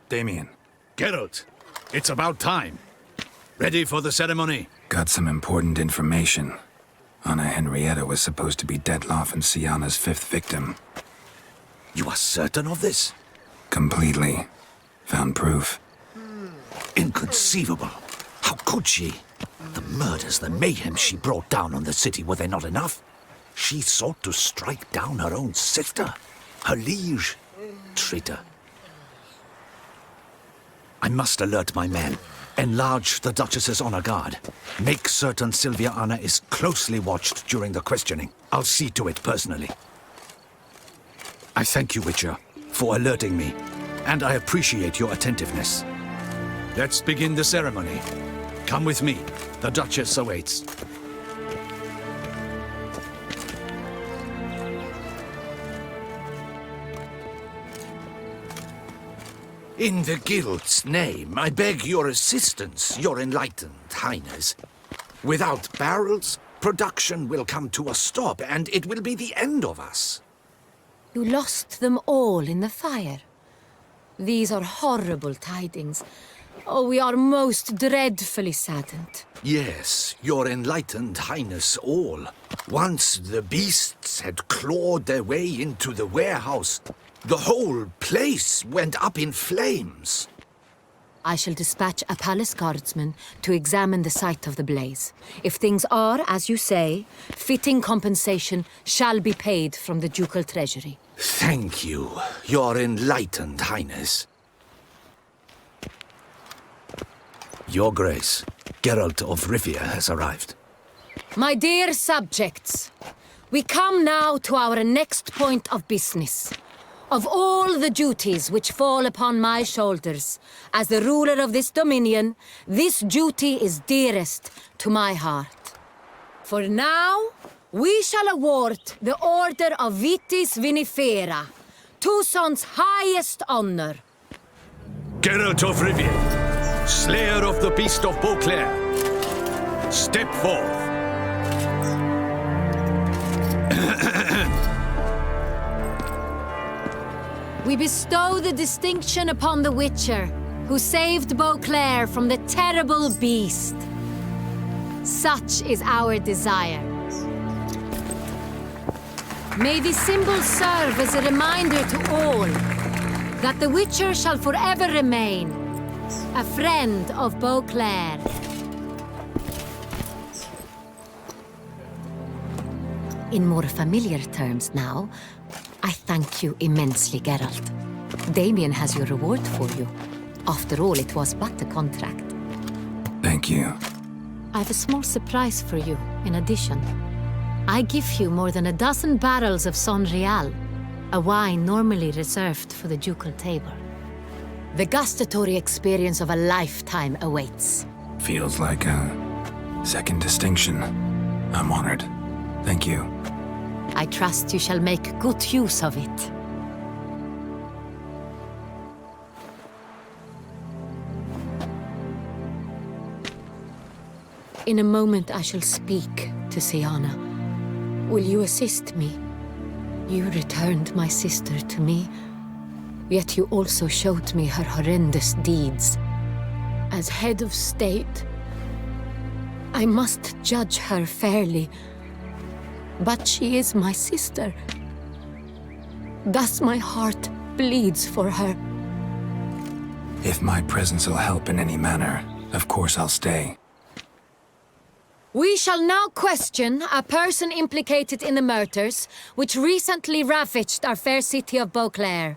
Damien. Geralt, it's about time. Ready for the ceremony? Got some important information. Anna Henrietta was supposed to be Detloff and Syanna's 5th victim. You are certain of this? Completely. Found proof. Inconceivable. How could she? The murders, the mayhem she brought down on the city, were they not enough? She sought to strike down her own sister, her liege. Traitor. I must alert my men. Enlarge the Duchess's honor guard. Make certain Sylvia Anna is closely watched during the questioning. I'll see to it personally. I thank you, Witcher, for alerting me, and I appreciate your attentiveness. Let's begin the ceremony. Come with me. The Duchess awaits. In the Guild's name, I beg your assistance, your enlightened highness. Without barrels, production will come to a stop, and it will be the end of us. You lost them all in the fire. These are horrible tidings. Oh, we are most dreadfully saddened. Yes, your enlightened highness all. Once the beasts had clawed their way into the warehouse, the whole place went up in flames. I shall dispatch a palace guardsman to examine the site of the blaze. If things are, as you say, fitting compensation shall be paid from the ducal treasury. Thank you, your enlightened highness. Your Grace, Geralt of Rivia has arrived. My dear subjects, we come now to our next point of business. Of all the duties which fall upon my shoulders, as the ruler of this dominion, this duty is dearest to my heart. For now, we shall award the Order of Vitis Vinifera, Tucson's highest honor. Geralt of Rivia, slayer of the Beast of Beauclair, step forth. We bestow the distinction upon the Witcher, who saved Beauclair from the terrible beast. Such is our desire. May this symbol serve as a reminder to all that the Witcher shall forever remain a friend of Beauclair. In more familiar terms now, I thank you immensely, Geralt. Damien has your reward for you. After all, it was but a contract. Thank you. I have a small surprise for you, in addition. I give you more than a dozen barrels of Son Real, a wine normally reserved for the ducal table. The gustatory experience of a lifetime awaits. Feels like a second distinction. I'm honored. Thank you. I trust you shall make good use of it. In a moment I shall speak to Syanna. Will you assist me? You returned my sister to me, yet you also showed me her horrendous deeds. As head of state, I must judge her fairly. But she is my sister. Thus my heart bleeds for her. If my presence will help in any manner, of course I'll stay. We shall now question a person implicated in the murders which recently ravaged our fair city of Beauclair.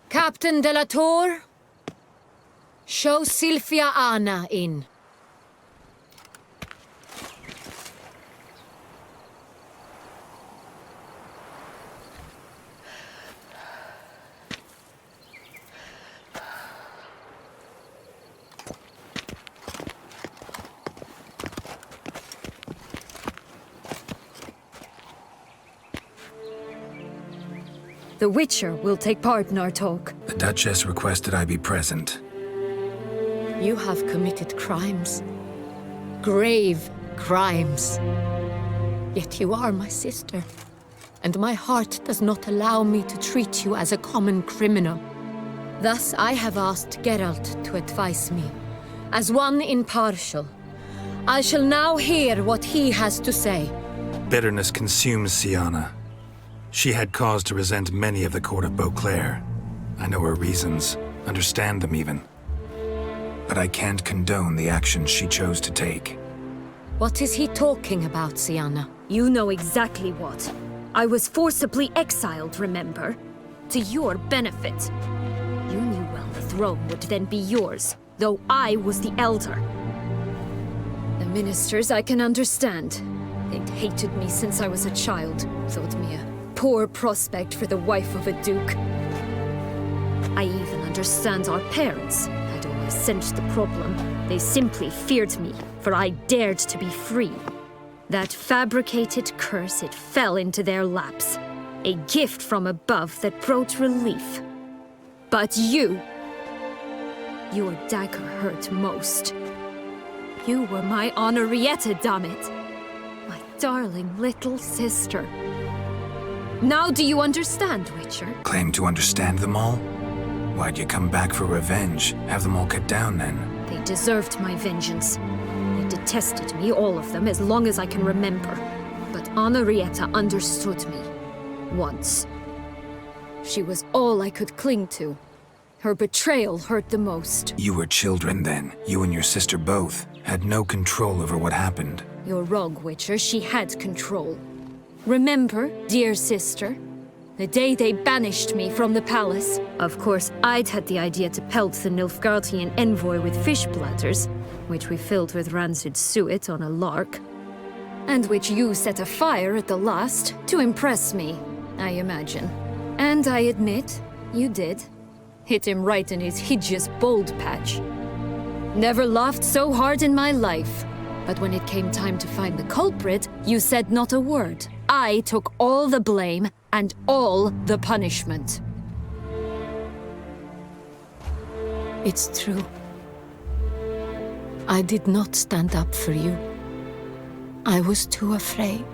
Captain de la Tour, show Sylvia Anna in. The Witcher will take part in our talk. The Duchess requested I be present. You have committed crimes. Grave crimes. Yet you are my sister. And my heart does not allow me to treat you as a common criminal. Thus I have asked Geralt to advise me, as one impartial. I shall now hear what he has to say. Bitterness consumes Siana. She had cause to resent many of the court of Beauclair. I know her reasons, understand them even. But I can't condone the actions she chose to take. What is he talking about, Siana? You know exactly what. I was forcibly exiled, remember? To your benefit. You knew well the throne would then be yours, though I was the elder. The ministers I can understand. They'd hated me since I was a child, thought me a poor prospect for the wife of a duke. I even understand our parents had always sensed the problem. They simply feared me, for I dared to be free. That fabricated curse, it fell into their laps. A gift from above that brought relief. But you... your dagger hurt most. You were my Henrietta, dammit. My darling little sister. Now do you understand, Witcher? Claim to understand them all? Why'd you come back for revenge? Have them all cut down, then? They deserved my vengeance. They detested me, all of them, as long as I can remember. But Henrietta understood me. Once. She was all I could cling to. Her betrayal hurt the most. You were children then. You and your sister both had no control over what happened. You're wrong, Witcher. She had control. Remember, dear sister? The day they banished me from the palace. Of course, I'd had the idea to pelt the Nilfgaardian envoy with fish bladders, which we filled with rancid suet on a lark. And which you set afire at the last, to impress me, I imagine. And I admit, you did. Hit him right in his hideous bald patch. Never laughed so hard in my life. But when it came time to find the culprit, you said not a word. I took all the blame and all the punishment. It's true. I did not stand up for you. I was too afraid.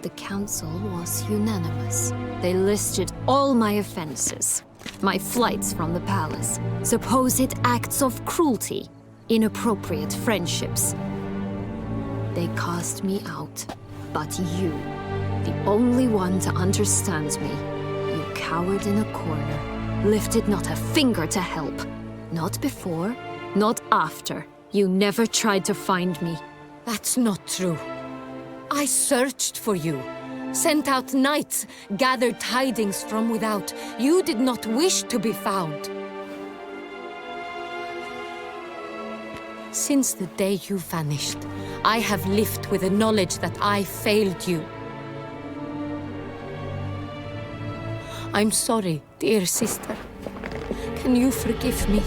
The council was unanimous. They listed all my offenses. My flights from the palace, supposed acts of cruelty, inappropriate friendships. They cast me out. But you, the only one to understand me, you cowered in a corner, lifted not a finger to help. Not before, not after. You never tried to find me. That's not true. I searched for you, sent out knights, gathered tidings from without. You did not wish to be found. Since the day you vanished, I have lived with the knowledge that I failed you. I'm sorry, dear sister. Can you forgive me?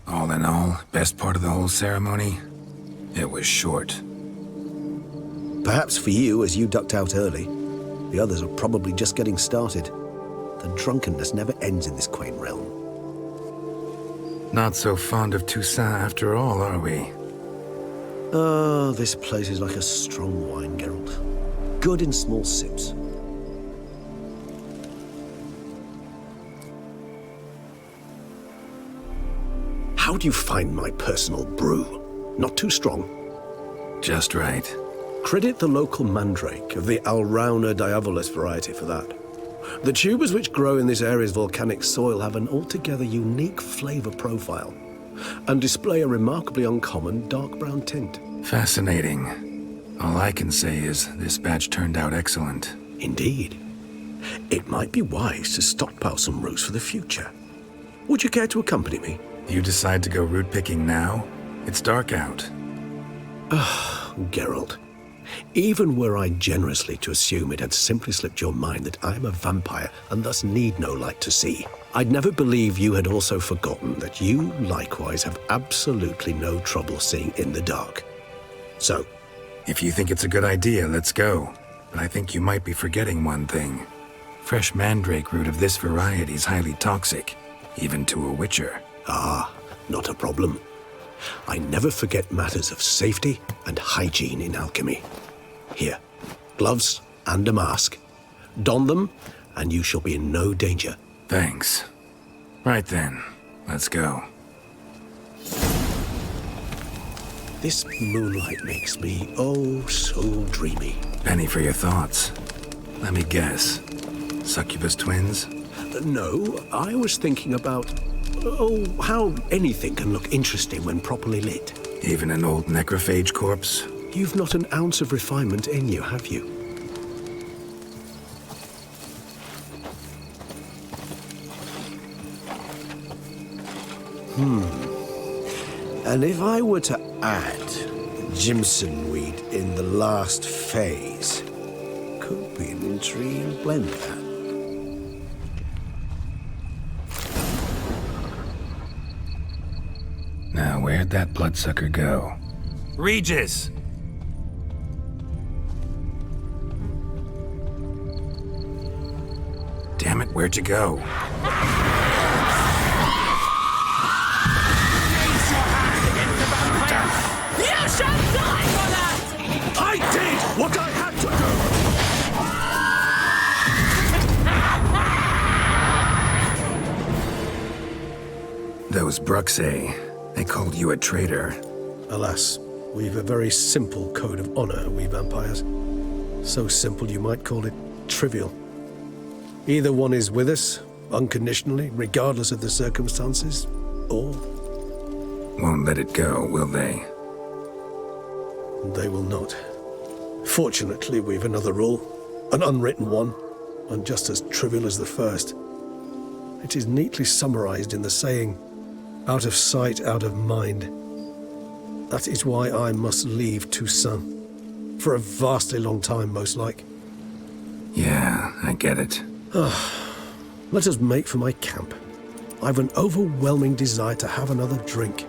All in all, best part of the whole ceremony? It was short. Perhaps for you, as you ducked out early. The others are probably just getting started. The drunkenness never ends in this quaint realm. Not so fond of Toussaint after all, are we? Oh, this place is like a strong wine, Geralt. Good in small sips. How do you find my personal brew? Not too strong? Just right. Credit the local mandrake of the Alrauna diavolis variety for that. The tubers which grow in this area's volcanic soil have an altogether unique flavor profile and display a remarkably uncommon dark brown tint. Fascinating. All I can say is this batch turned out excellent. Indeed. It might be wise to stockpile some roots for the future. Would you care to accompany me? You decide to go root picking now? It's dark out. Geralt, even were I generously to assume it had simply slipped your mind that I am a vampire and thus need no light to see, I'd never believe you had also forgotten that you likewise have absolutely no trouble seeing in the dark. So, If you think it's a good idea, let's go. But I think you might be forgetting one thing. Fresh mandrake root of this variety is highly toxic, even to a witcher. not a problem. I never forget matters of safety and hygiene in alchemy. Here, gloves and a mask. Don them, and you shall be in no danger. Thanks. Right then, let's go. This moonlight makes me, oh, so dreamy. Penny for your thoughts. Let me guess. Succubus twins? No, I was thinking about, how anything can look interesting when properly lit. Even an old necrophage corpse? You've not an ounce of refinement in you, have you? And if I were to add Jimson weed in the last phase, could be an intriguing blend that. Now, where'd that bloodsucker go? Regis! Damn it, where'd you go? You shall die for that! I did what I had to do! Those Bruxay, they called you a traitor. Alas, we've a very simple code of honor, we vampires. So simple you might call it trivial. Either one is with us, unconditionally, regardless of the circumstances, or Won't let it go, will they? they will not. Fortunately, we've another rule, an unwritten one, and just as trivial as the first. It is neatly summarized in the saying, out of sight, out of mind. That is why I must leave Toussaint. For a vastly long time, most like. Yeah, I get it. Let us make for my camp. I've an overwhelming desire to have another drink.